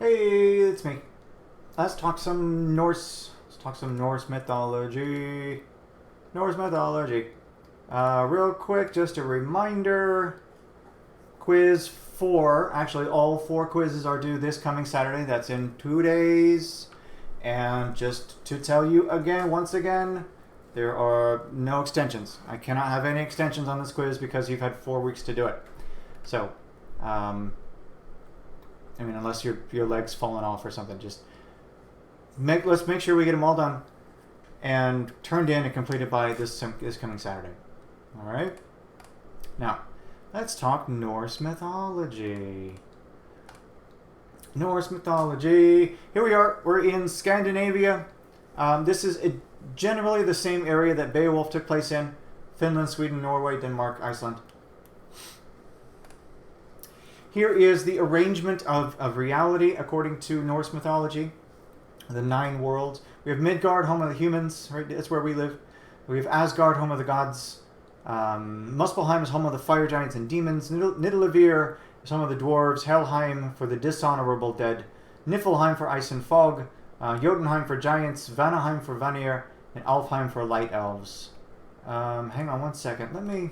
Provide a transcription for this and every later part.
Hey, it's me. Let's talk some Norse. Let's talk some Norse mythology. Norse mythology. Real quick, just a reminder. Quiz 4. Actually, all 4 quizzes are due this coming Saturday. That's in 2 days. And just to tell you again, once again, there are no extensions. I cannot have any extensions on this quiz because you've had 4 weeks to do it. So, unless your leg's fallen off or something, just let's make sure we get them all done and turned in and completed by this coming Saturday. All right. Now, let's talk Norse mythology. Norse mythology. Here we are. We're in Scandinavia. This is generally the same area that Beowulf took place in: Finland, Sweden, Norway, Denmark, Iceland. Here is the arrangement of reality according to Norse mythology. The 9 worlds. We have Midgard, home of the humans. Right, that's where we live. We have Asgard, home of the gods. Muspelheim is home of the fire giants and demons. Nidavellir is home of the dwarves. Helheim for the dishonorable dead. Niflheim for ice and fog. Jotunheim for giants. Vanaheim for Vanir. And Alfheim for light elves. Hang on one second. Let me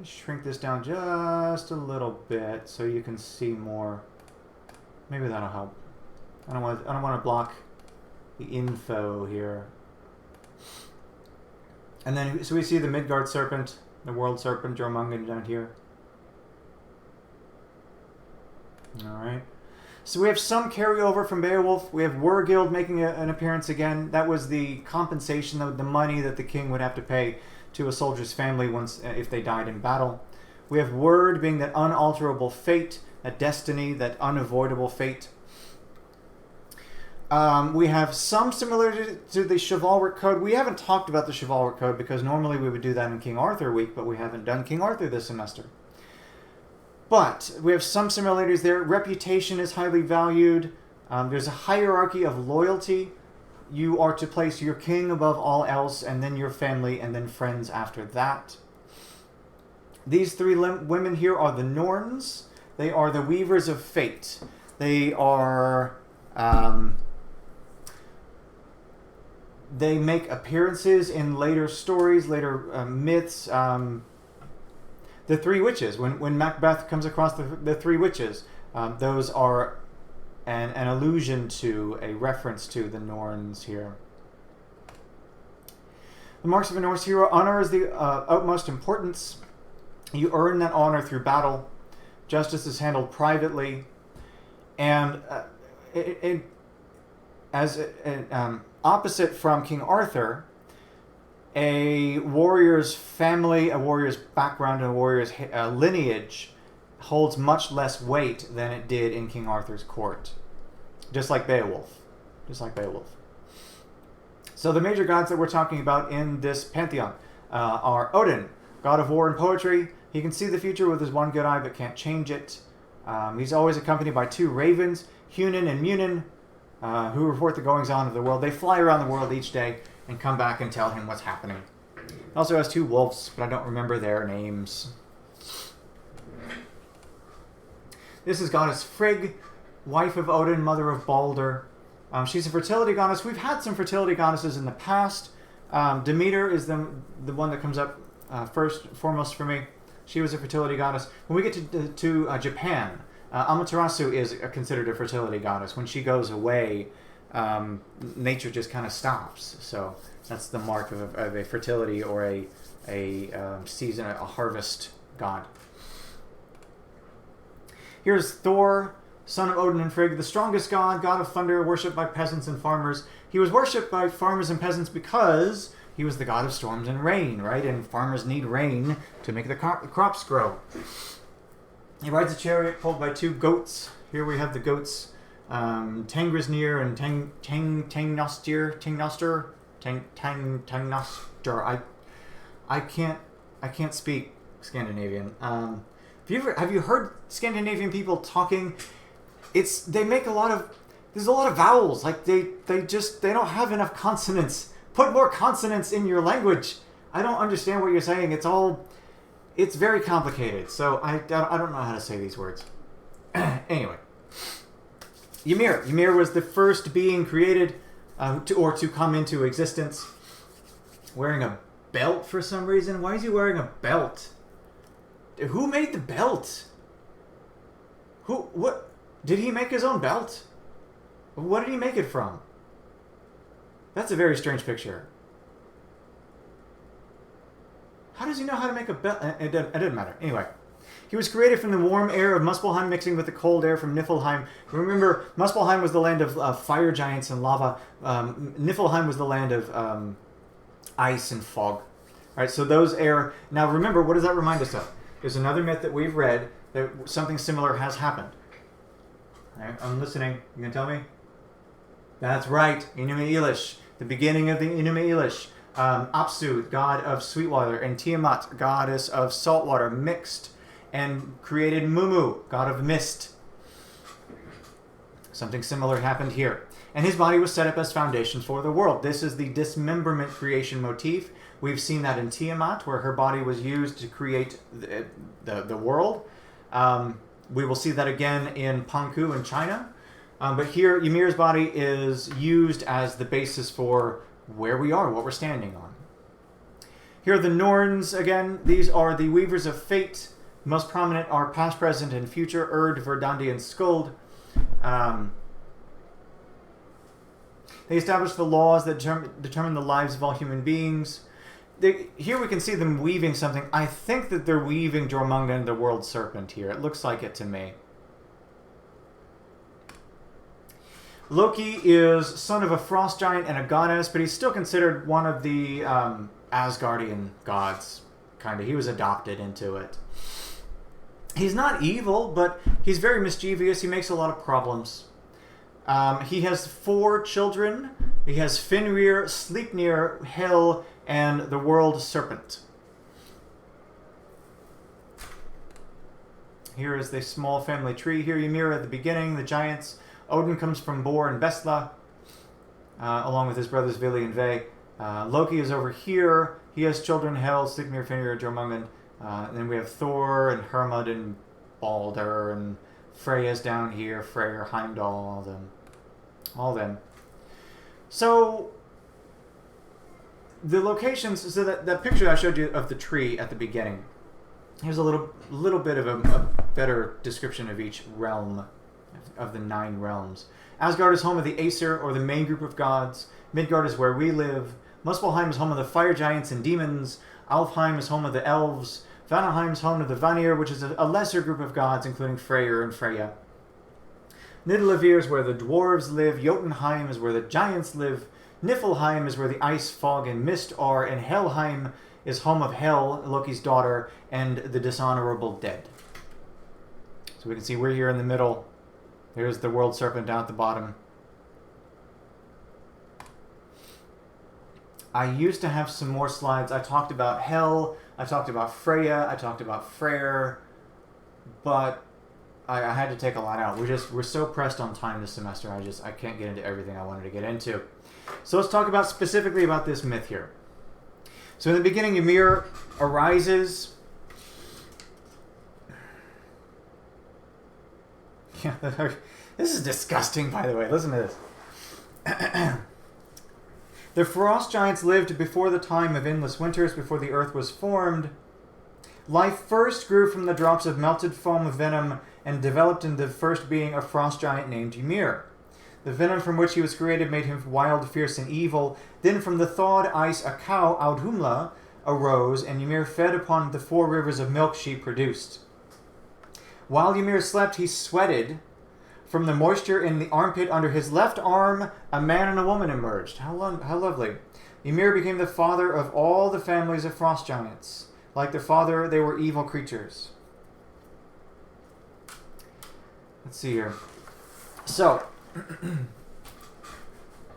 shrink this down just a little bit so you can see more. Maybe that'll help. I don't want to block the info here. And then, so we see the Midgard serpent, the world serpent, Jormungand down here. All right. So we have some carryover from Beowulf. We have Wergild making an appearance again. That was the compensation, the money that the king would have to pay to a soldier's family if they died in battle. We have Word being that unalterable fate, that destiny, that unavoidable fate. We have some similarity to the chivalric code. We haven't talked about the chivalric code because normally we would do that in King Arthur week, but we haven't done King Arthur this semester. But we have some similarities there. Reputation is highly valued. There's a hierarchy of loyalty. You are to place your king above all else, and then your family, and then friends after that. These 3 women here are the Norns. They are the weavers of fate. They are... they make appearances in later stories, later myths. The 3 witches. When Macbeth comes across the 3 witches, those are an allusion to, a reference to the Norns here. The marks of a Norse hero: honor is the utmost importance. You earn that honor through battle. Justice is handled privately, and opposite from King Arthur, a warrior's family, a warrior's background, and a warrior's lineage holds much less weight than it did in King Arthur's court. Just like Beowulf. So the major gods that we're talking about in this pantheon are Odin, god of war and poetry. He can see the future with his one good eye but can't change it. He's always accompanied by 2 ravens, Hunin and Munin, who report the goings-on of the world. They fly around the world each day and come back and tell him what's happening. He also has 2 wolves, but I don't remember their names. This is goddess Frigg, wife of Odin, mother of Balder. She's a fertility goddess. We've had some fertility goddesses in the past. Demeter is the one that comes up foremost for me. She was a fertility goddess. When we get to Japan, Amaterasu is considered a fertility goddess. When she goes away, nature just kind of stops. So that's the mark of a fertility or a season, a harvest god. Here's Thor, son of Odin and Frigg, the strongest god of thunder, worshipped by peasants and farmers. He was worshipped by farmers and peasants because he was the god of storms and rain, right? And farmers need rain to make the crops grow. He rides a chariot pulled by 2 goats. Here we have the goats, Tangrisnir and Tangnostur. I can't speak Scandinavian. Have you heard Scandinavian people talking? They make there's a lot of vowels. Like they don't have enough consonants. Put more consonants in your language. I don't understand what you're saying. It's very complicated. So I don't know how to say these words. Anyway, Ymir. Ymir was the first being created to come into existence. Wearing a belt for some reason. Why is he wearing a belt? Who made the belt? What? Did he make his own belt? What did he make it from? That's a very strange picture. How does he know how to make a belt? It doesn't matter. Anyway. He was created from the warm air of Muspelheim mixing with the cold air from Niflheim. Remember, Muspelheim was the land of fire giants and lava. Niflheim was the land of ice and fog. All right, so those air... Now remember, what does that remind us of? There's another myth that we've read that something similar has happened. All right, I'm listening. You can tell me? That's right, Enuma Elish. The beginning of the Enuma Elish. Apsu, god of sweet water, and Tiamat, goddess of salt water, mixed and created Mumu, god of mist. Something similar happened here. And his body was set up as foundation for the world. This is the dismemberment creation motif. We've seen that in Tiamat, where her body was used to create the world. We will see that again in Panku in China. But here, Ymir's body is used as the basis for where we are, what we're standing on. Here are the Norns again. These are the weavers of fate. Most prominent are past, present, and future, Erd, Verdandi, and Skuld. They established the laws that determine the lives of all human beings. Here we can see them weaving something. I think that they're weaving Jormungand, the world serpent here. It looks like it to me. Loki is son of a frost giant and a goddess, but he's still considered one of the Asgardian gods. Kind of. He was adopted into it. He's not evil, but he's very mischievous. He makes a lot of problems. He has 4 children. He has Fenrir, Sleipnir, Hel, and the world serpent. Here is the small family tree. Here Ymir at the beginning, the giants. Odin comes from Bor and Bestla, along with his brothers Vili and Ve. Loki is over here. He has children, Hel, Sleipnir, Fenrir, Jormungand. And then we have Thor and Hermod and Balder and Freya's down here. Freyr, Heimdall, all of them. All of them. So, the locations, so that picture I showed you of the tree at the beginning, here's a little bit of a better description of each realm, of the 9 realms. Asgard is home of the Aesir, or the main group of gods. Midgard is where we live. Muspelheim is home of the fire giants and demons. Alfheim is home of the elves. Vanaheim is home of the Vanir, which is a lesser group of gods, including Freyr and Freya. Nidavellir is where the dwarves live. Jotunheim is where the giants live. Niflheim is where the ice, fog, and mist are. And Helheim is home of Hel, Loki's daughter, and the dishonorable dead. So we can see we're here in the middle. There's the world serpent down at the bottom. I used to have some more slides. I talked about Hel, I talked about Freya, I talked about Freyr, but I had to take a lot out. We're so pressed on time this semester. I can't get into everything I wanted to get into. So let's talk about specifically about this myth here. So in the beginning, Ymir arises. Yeah, this is disgusting, by the way. Listen to this. The frost giants lived before the time of endless winters, before the earth was formed. Life first grew from the drops of melted foam of venom and developed into the first being a frost giant named Ymir. The venom from which he was created made him wild, fierce, and evil. Then from the thawed ice a cow, Audhumla, arose, and Ymir fed upon the 4 rivers of milk she produced. While Ymir slept, he sweated. From the moisture in the armpit under his left arm, a man and a woman emerged. How lovely. Ymir became the father of all the families of frost giants. Like their father, they were evil creatures. Let's see here. So,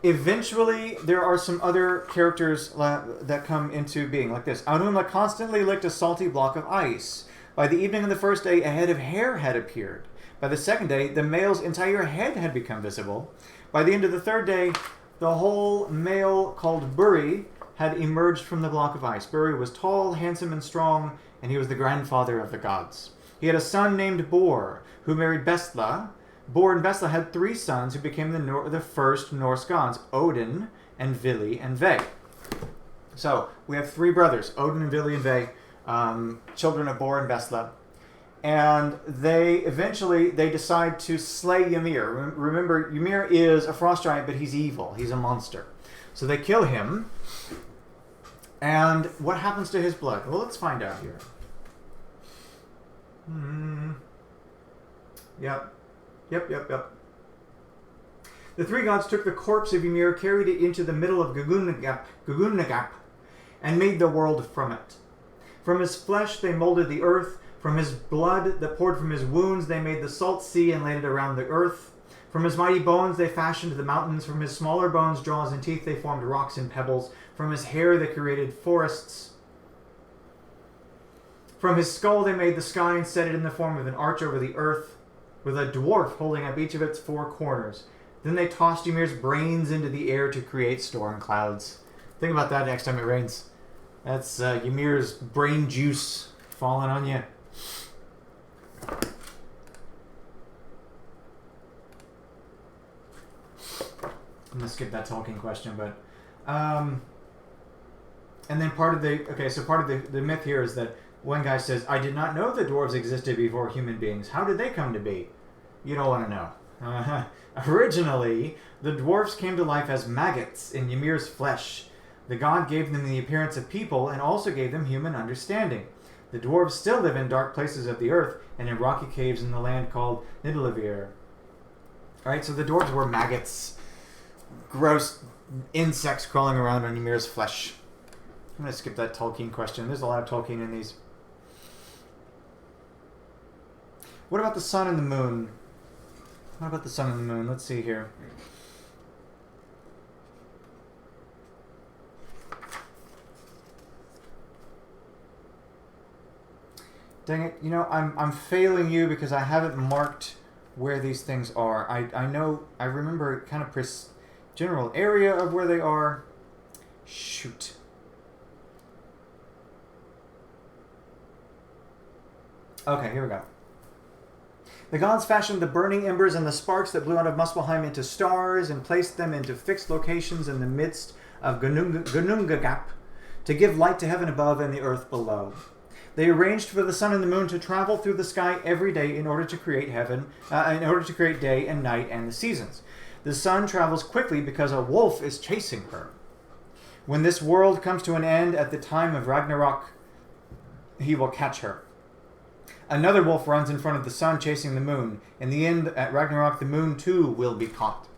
eventually, there are some other characters that come into being, like this. Audhumla constantly licked a salty block of ice. By the evening of the first day, a head of hair had appeared. By the second day, the male's entire head had become visible. By the end of the third day, the whole male, called Buri, had emerged from the block of ice. Buri was tall, handsome, and strong, and he was the grandfather of the gods. He had a son named Bor, who married Bestla. Bor and Bestla had 3 sons who became the first Norse gods, Odin and Vili and Ve. So we have 3 brothers, Odin and Vili and Ve, children of Bor and Bestla. And they decide to slay Ymir. Remember, Ymir is a frost giant, but he's evil. He's a monster. So they kill him. And what happens to his blood? Well, let's find out here. Yep. The 3 gods took the corpse of Ymir, carried it into the middle of Gugunagap, and made the world from it. From his flesh they molded the earth. From his blood that poured from his wounds they made the salt sea and laid it around the earth. From his mighty bones they fashioned the mountains. From his smaller bones, jaws, and teeth they formed rocks and pebbles. From his hair they created forests. From his skull they made the sky and set it in the form of an arch over the earth, with a dwarf holding up each of its 4 corners. Then they tossed Ymir's brains into the air to create storm clouds. Think about that next time it rains. That's Ymir's brain juice falling on you. I'm going to skip that Tolkien question, but... and then part of the myth here is that one guy says, I did not know the dwarves existed before human beings. How did they come to be? You don't want to know. Originally, the dwarves came to life as maggots in Ymir's flesh. The god gave them the appearance of people and also gave them human understanding. The dwarves still live in dark places of the earth and in rocky caves in the land called Nidavellir. Alright, so the dwarves were maggots. Gross insects crawling around on Ymir's flesh. I'm going to skip that Tolkien question. There's a lot of Tolkien in these. What about the sun and the moon? What about the sun and the moon? Let's see here. Dang it, you know, I'm failing you because I haven't marked where these things are. I remember kind of general area of where they are. Shoot. Okay, here we go. The gods fashioned the burning embers and the sparks that blew out of Muspelheim into stars and placed them into fixed locations in the midst of Gunungagap to give light to heaven above and the earth below. They arranged for the sun and the moon to travel through the sky every day in order to create day and night and the seasons. The sun travels quickly because a wolf is chasing her. When this world comes to an end at the time of Ragnarok, he will catch her. Another wolf runs in front of the sun chasing the moon. In the end, at Ragnarok, the moon too will be caught.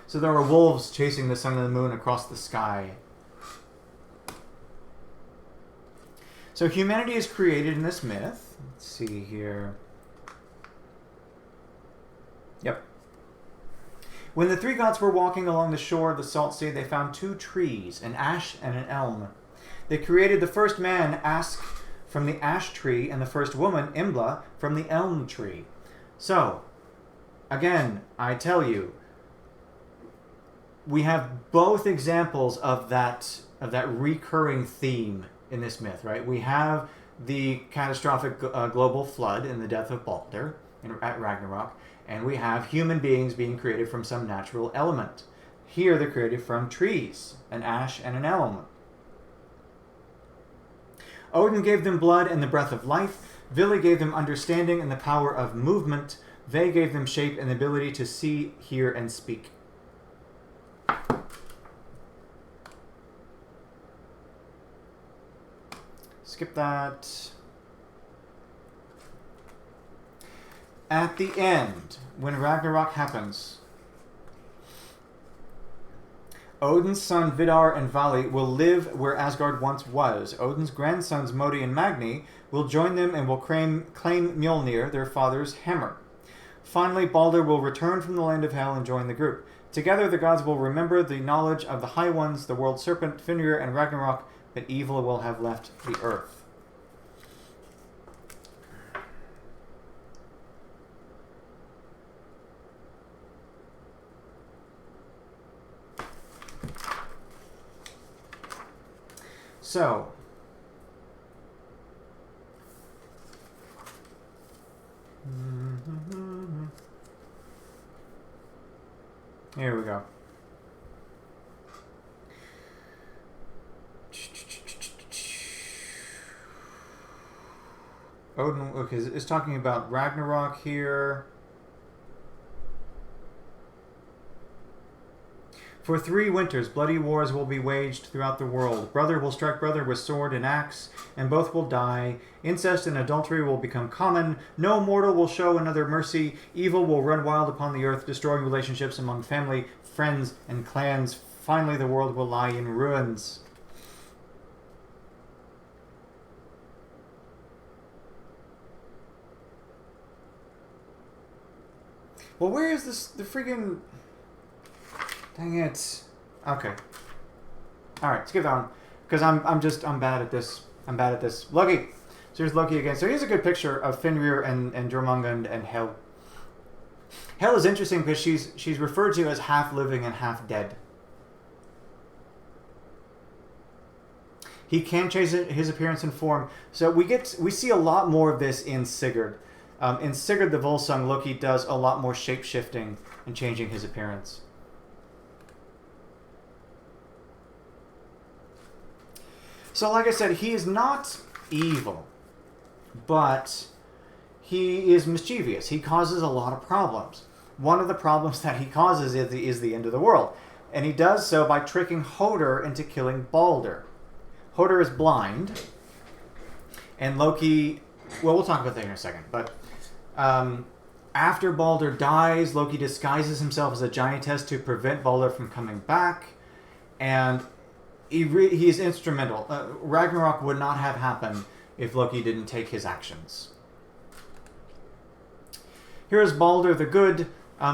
So there are wolves chasing the sun and the moon across the sky. So humanity is created in this myth. Let's see here. Yep. When the 3 gods were walking along the shore of the salt sea, they found 2 trees, an ash and an elm. They created the first man, Ask, from the ash tree, and the first woman, Imbla, from the elm tree. So, again, I tell you, we have both examples of that recurring theme in this myth, right? We have the catastrophic global flood and the death of Balder at Ragnarok, and we have human beings being created from some natural element. Here they're created from trees, an ash and an elm. Odin gave them blood and the breath of life. Vili gave them understanding and the power of movement. Ve gave them shape and the ability to see, hear, and speak. Skip that. At the end, when Ragnarok happens, Odin's son Vidar and Vali will live where Asgard once was. Odin's grandsons Modi and Magni will join them and will claim Mjolnir, their father's hammer. Finally, Balder will return from the land of Hel and join the group. Together, the gods will remember the knowledge of the High Ones, the World Serpent, Fenrir, and Ragnarok, that evil will have left the earth. So, Here we go. Odin, okay, is talking about Ragnarok here. For 3 winters, bloody wars will be waged throughout the world. Brother will strike brother with sword and axe, and both will die. Incest and adultery will become common. No mortal will show another mercy. Evil will run wild upon the earth, destroying relationships among family, friends, and clans. Finally, the world will lie in ruins. Well, where is this? The friggin'... Dang it. Okay. Alright, skip that one. Because I'm bad at this. I'm bad at this. Loki! So here's Loki again. So here's a good picture of Fenrir and Jormungand and Hel. Hel is interesting because she's referred to as half living and half dead. He can change his appearance and form. So we see a lot more of this in Sigurd. In Sigurd the Volsung, Loki does a lot more shape-shifting and changing his appearance. So like I said, he is not evil, but he is mischievous. He causes a lot of problems. One of the problems that he causes is the end of the world. And he does so by tricking Hoder into killing Balder. Hoder is blind, and Loki... Well, we'll talk about that in a second, but... after Balder dies, Loki disguises himself as a giantess to prevent Balder from coming back, and he is instrumental. Ragnarok would not have happened if Loki didn't take his actions. Here is Balder the Good,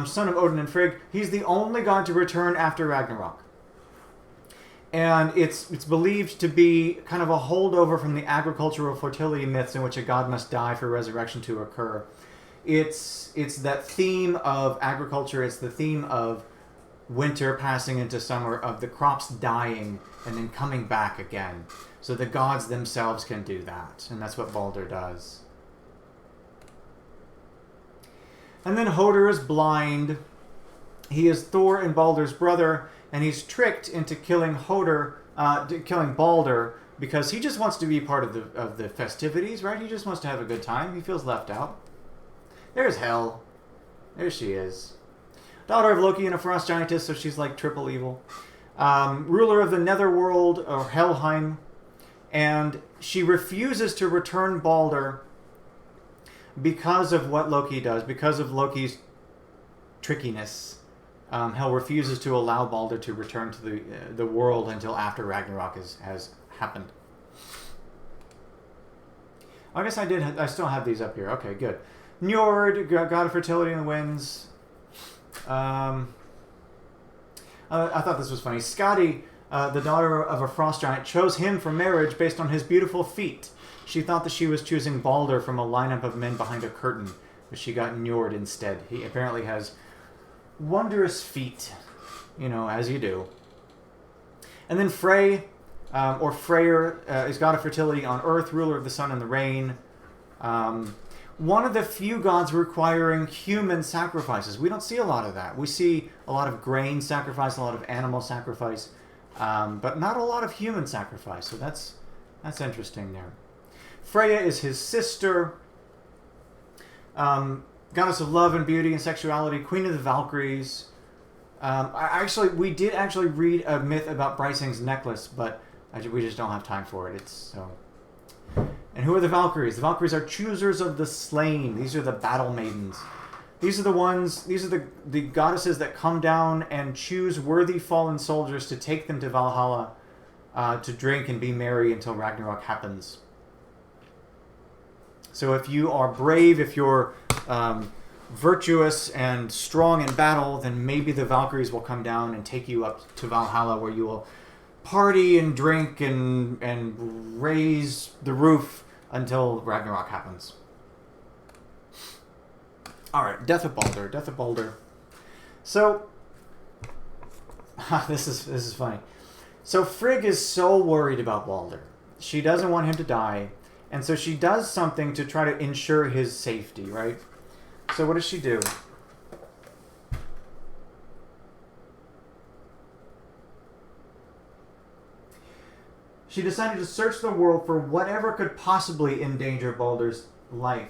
son of Odin and Frigg. He's the only god to return after Ragnarok. And it's believed to be kind of a holdover from the agricultural fertility myths in which a god must die for resurrection to occur. It's that theme of agriculture. It's the theme of winter passing into summer, of the crops dying and then coming back again. So the gods themselves can do that. And that's what Balder does. And then Hoder is blind. He is Thor and Balder's brother, and he's tricked into killing killing Balder, because he just wants to be part of the festivities, right? He just wants to have a good time. He feels left out. There's Hel. There she is. Daughter of Loki and a frost giantess, so she's like triple evil. Ruler of the Netherworld, or Helheim. And she refuses to return Balder because of what Loki does, because of Loki's trickiness. Hel refuses to allow Balder to return to the world until after Ragnarok has happened. I guess I still have these up here. Okay, good. Njord, god of fertility and the winds. I thought this was funny. Skadi, the daughter of a frost giant, chose him for marriage based on his beautiful feet. She thought that she was choosing Balder from a lineup of men behind a curtain, but she got Njord instead. He apparently has wondrous feet, as you do. And then Frey, or Freyr, is god of fertility on earth, ruler of the sun and the rain. One of the few gods requiring human sacrifices. We don't see a lot of that. We see a lot of grain sacrifice, a lot of animal sacrifice, but not a lot of human sacrifice. So that's interesting there. Freya is his sister, goddess of love and beauty and sexuality, queen of the Valkyries. We did actually read a myth about Brising's necklace, but we just don't have time for it. And who are the Valkyries? The Valkyries are choosers of the slain. These are the battle maidens. These are the goddesses that come down and choose worthy fallen soldiers to take them to Valhalla to drink and be merry until Ragnarok happens. So if you are brave, if you're virtuous and strong in battle, then maybe the Valkyries will come down and take you up to Valhalla, where you will party and drink and raise the roof until Ragnarok happens. Alright, Death of Balder. So, this is funny. So Frigg is so worried about Balder. She doesn't want him to die, and so she does something to try to ensure his safety, right? So what does she do? she decided to search the world for whatever could possibly endanger Baldur's life.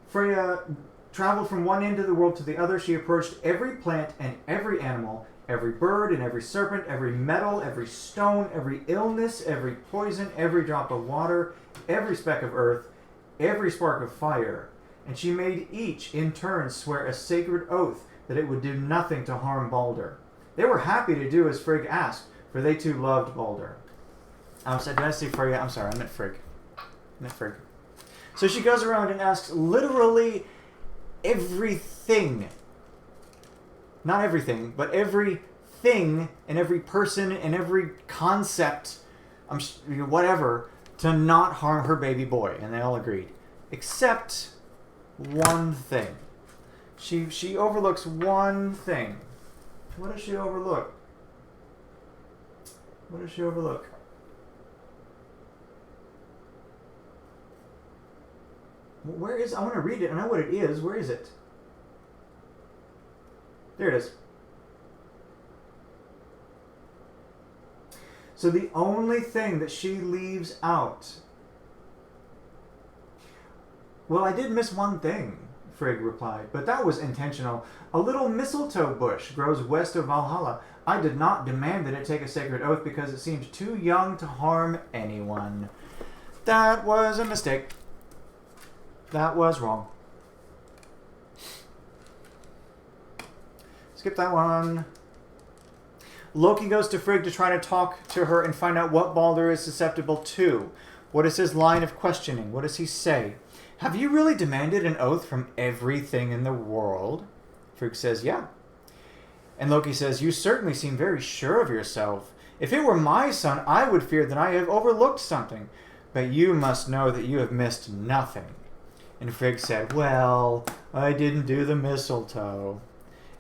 Freya traveled from one end of the world to the other. She approached every plant and every animal, every bird and every serpent, every metal, every stone, every illness, every poison, every drop of water, every speck of earth, every spark of fire. And she made each in turn swear a sacred oath that it would do nothing to harm Baldur. They were happy to do as Frigg asked, for they too loved Baldur. Did I say Freya? I'm sorry, I meant Frigg. So she goes around and asks literally everything. Not everything, but everything and every person and every concept, whatever, to not harm her baby boy. And they all agreed. Except one thing. She overlooks one thing. What does she overlook? What does she overlook? Where is... I want to read it. I know what it is. Where is it? There it is. So the only thing that she leaves out... Well, I did miss one thing, Frigg replied, but that was intentional. A little mistletoe bush grows west of Valhalla. I did not demand that it take a sacred oath because it seemed too young to harm anyone. That was a mistake. That was wrong. Skip that one. Loki goes to Frigg to try to talk to her and find out what Baldur is susceptible to. What is his line of questioning? What does he say? Have you really demanded an oath from everything in the world? Frigg says, yeah. And Loki says, you certainly seem very sure of yourself. If it were my son, I would fear that I have overlooked something. But you must know that you have missed nothing. And Frigg said, well, I didn't do the mistletoe.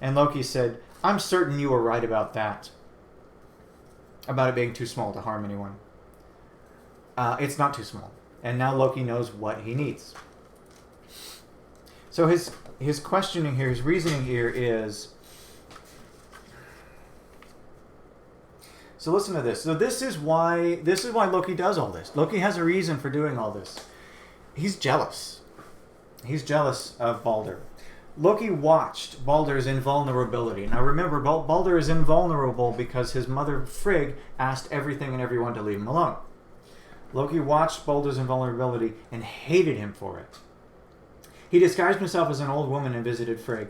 And Loki said, I'm certain you were right about that. About it being too small to harm anyone. It's not too small. And now Loki knows what he needs. So his questioning here, his reasoning here is... So listen to this. So this is why Loki does all this. Loki has a reason for doing all this. He's jealous. He's jealous of Baldur. Loki watched Baldur's invulnerability. Now remember, Baldur is invulnerable because his mother Frigg asked everything and everyone to leave him alone. Loki watched Baldur's invulnerability and hated him for it. He disguised himself as an old woman and visited Frigg.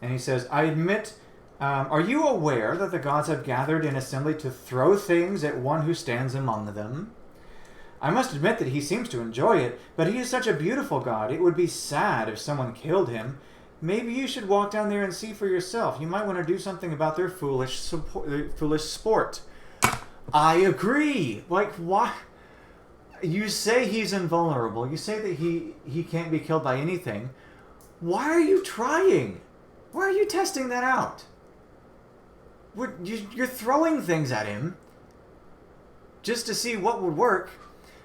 And he says, I admit, are you aware that the gods have gathered in assembly to throw things at one who stands among them? I must admit that he seems to enjoy it, but he is such a beautiful god. It would be sad if someone killed him. Maybe you should walk down there and see for yourself. You might want to do something about their foolish sport. I agree. Like, why? You say he's invulnerable. You say that he can't be killed by anything. Why are you trying? Why are you testing that out? You're throwing things at him just to see what would work.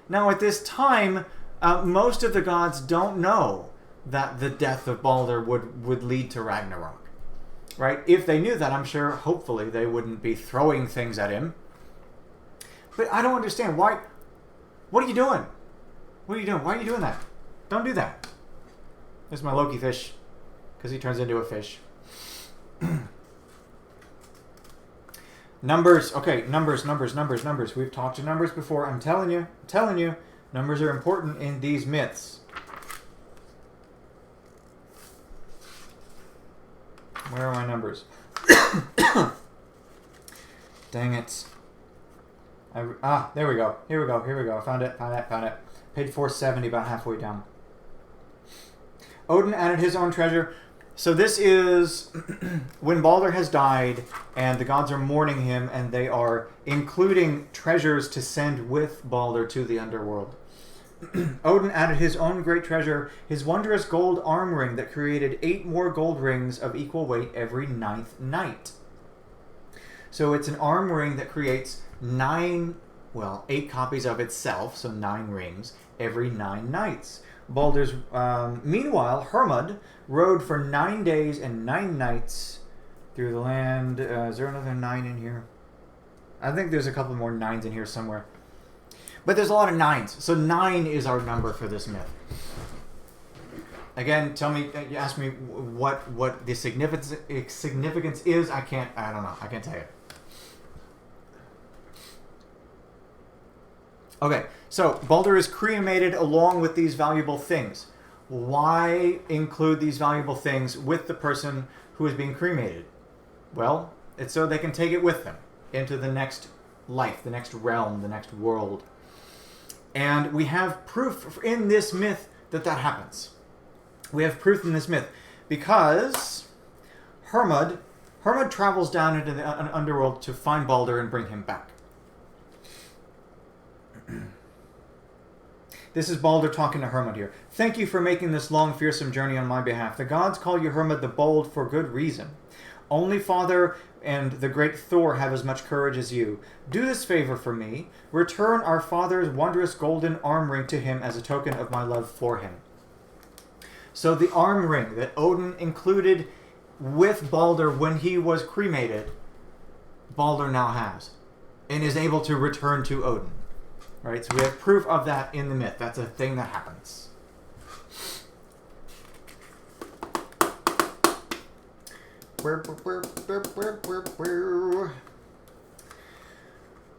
Now, at this time, most of the gods don't know that the death of Baldur would lead to Ragnarok. Right? If they knew that, I'm sure, hopefully, they wouldn't be throwing things at him. But I don't understand. Why? What are you doing? What are you doing? Why are you doing that? Don't do that. There's my Loki fish, because he turns into a fish. Numbers. Okay, numbers. We've talked to numbers before. I'm telling you, numbers are important in these myths. Where are my numbers? Dang it. There we go. Here we go. Found it. Page 470, about halfway down. Odin added his own treasure. So this is when Baldur has died and the gods are mourning him and they are including treasures to send with Baldur to the underworld. Odin added his own great treasure, his wondrous gold arm ring that created 8 more gold rings of equal weight every 9th night. So it's an arm ring that creates 8 copies of itself, so 9 rings, every 9 nights. Meanwhile, Hermod rode for 9 days and 9 nights through the land. Is there another 9 in here? I think there's a couple more 9s in here somewhere. But there's a lot of 9s. So 9 is our number for this myth. Again, you ask me what the significance is. I don't know. I can't tell you. Okay, so Balder is cremated along with these valuable things. Why include these valuable things with the person who is being cremated? Well, it's so they can take it with them into the next life, the next realm, the next world. And we have proof in this myth that happens. We have proof in this myth because Hermod travels down into the underworld to find Balder and bring him back. This is Balder talking to Hermod here. Thank you for making this long, fearsome journey on my behalf. The gods call you Hermod the Bold for good reason. Only Father and the great Thor have as much courage as you. Do this favor for me. Return our father's wondrous golden arm ring to him as a token of my love for him. So the arm ring that Odin included with Balder when he was cremated, Balder now has and is able to return to Odin. Right? So we have proof of that in the myth. That's a thing that happens.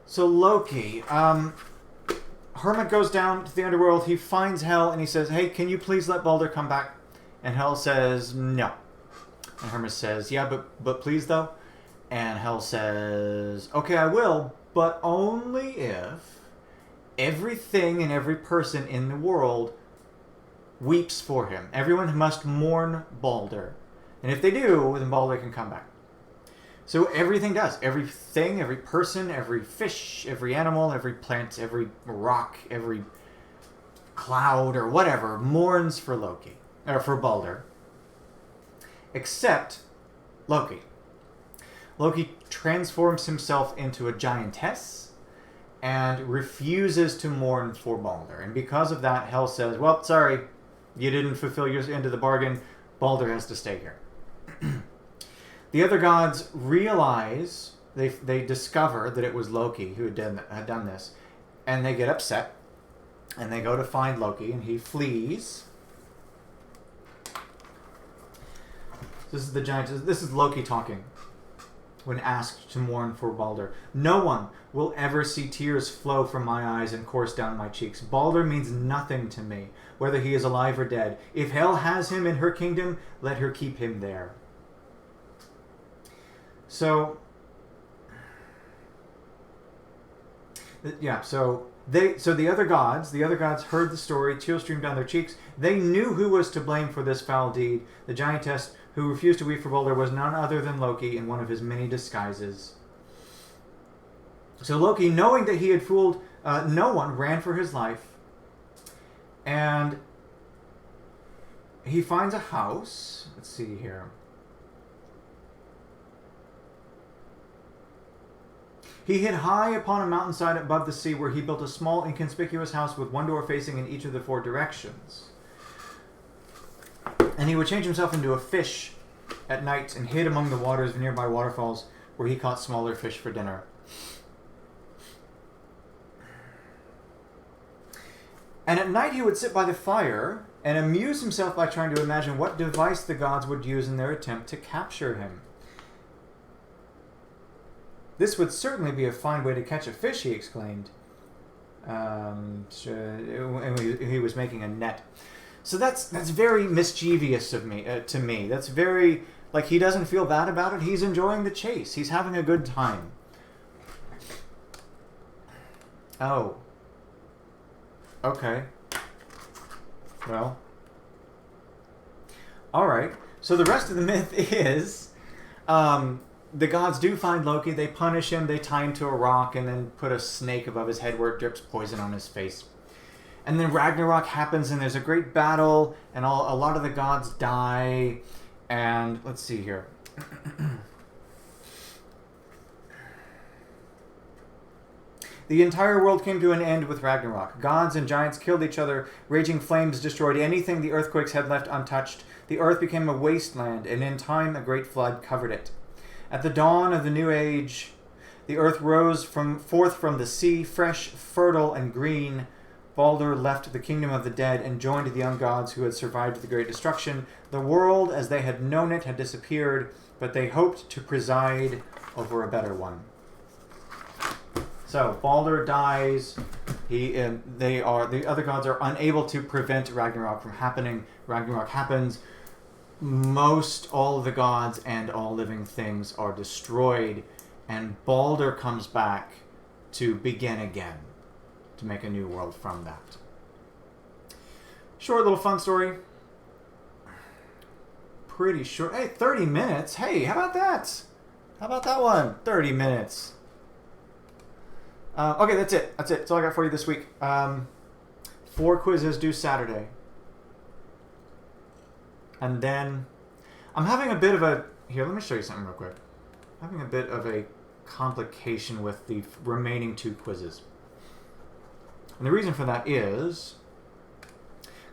So Loki, Hermod goes down to the underworld. He finds Hel and he says, "Hey, can you please let Balder come back?" And Hel says, "No." And Hermod says, "Yeah, but please though." And Hel says, "Okay, I will, but only if everything and every person in the world weeps for him. Everyone must mourn Balder. And if they do, then Balder can come back." So everything does. Everything, every person, every fish, every animal, every plant, every rock, every cloud or whatever mourns for Loki, or for Balder. Except Loki. Loki transforms himself into a giantess and refuses to mourn for Balder. And because of that, Hel says, "Well, sorry, you didn't fulfill your end of the bargain. Balder has to stay here." The other gods realize, they discover that it was Loki who had done this, and they get upset, and they go to find Loki, and he flees. This is the giant. This is Loki talking when asked to mourn for Balder. "No one will ever see tears flow from my eyes and course down my cheeks. Balder means nothing to me, whether he is alive or dead. If Hel has him in her kingdom, let her keep him there." So, yeah, so the other gods heard the story, tears streamed down their cheeks. They knew who was to blame for this foul deed. The giantess who refused to weep for Balder was none other than Loki in one of his many disguises. So Loki, knowing that he had fooled no one, ran for his life. And he finds a house. Let's see here. He hid high upon a mountainside above the sea, where he built a small, inconspicuous house with one door facing in each of the 4 directions. And he would change himself into a fish at night and hid among the waters of nearby waterfalls, where he caught smaller fish for dinner. And at night he would sit by the fire and amuse himself by trying to imagine what device the gods would use in their attempt to capture him. "This would certainly be a fine way to catch a fish," he exclaimed. He was making a net. So that's very mischievous of me to me. That's very, like, he doesn't feel bad about it. He's enjoying the chase. He's having a good time. Oh. Okay. Well. All right. So the rest of the myth is, the gods do find Loki. They punish him. They tie him to a rock and then put a snake above his head where it drips poison on his face. And then Ragnarok happens, and there's a great battle, and a lot of the gods die. And let's see here. The entire world came to an end with Ragnarok. Gods and giants killed each other. Raging flames destroyed anything the earthquakes had left untouched. The earth became a wasteland, and in time a great flood covered it. At the dawn of the new age, the earth rose forth from the sea, fresh, fertile, and green. Balder left the kingdom of the dead and joined the young gods who had survived the great destruction. The world, as they had known it, had disappeared, but they hoped to preside over a better one. So Balder dies. The other gods are unable to prevent Ragnarok from happening. Ragnarok happens. Most all of the gods and all living things are destroyed, and Balder comes back to begin again, to make a new world from that. Short little fun story. Pretty short. Hey, 30 minutes. Hey, how about that? How about that one? 30 minutes. Okay, that's it. That's all I got for you this week. 4 quizzes due Saturday. And then I'm having a bit of a... Here, let me show you something real quick. I'm having a bit of a complication with the remaining 2 quizzes. And the reason for that is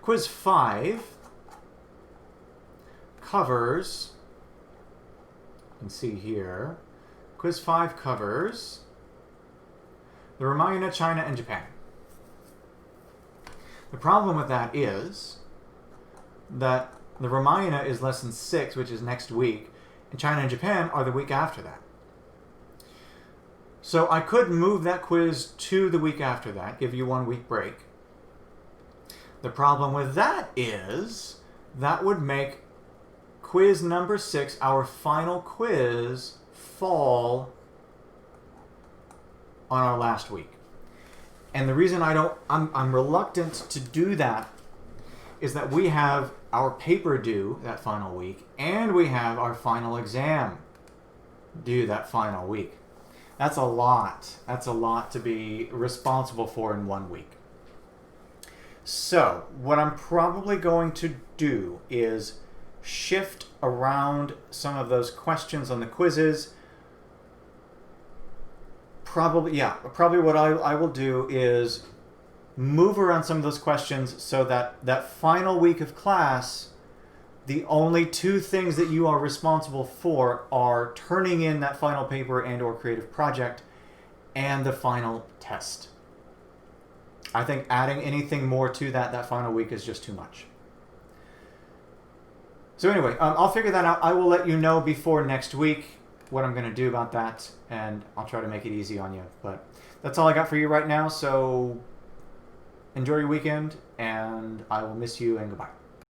quiz 5 covers, you can see here, quiz 5 covers the Ramayana, China, and Japan. The problem with that is that the Ramayana is lesson 6, which is next week, and China and Japan are the week after that. So I could move that quiz to the week after that, give you 1 week break. The problem with that is that would make quiz number 6, our final quiz, fall on our last week. And the reason I'm reluctant to do that is that we have our paper due that final week, and we have our final exam due that final week. That's a lot. That's a lot to be responsible for in 1 week. So, what I'm probably going to do is shift around some of those questions on the quizzes. Probably what I will do is move around some of those questions so that that final week of class, the only 2 things that you are responsible for are turning in that final paper and or creative project and the final test. I think adding anything more to that final week is just too much. So anyway, I'll figure that out. I will let you know before next week what I'm going to do about that, and I'll try to make it easy on you. But that's all I got for you right now, so enjoy your weekend, and I will miss you, and goodbye.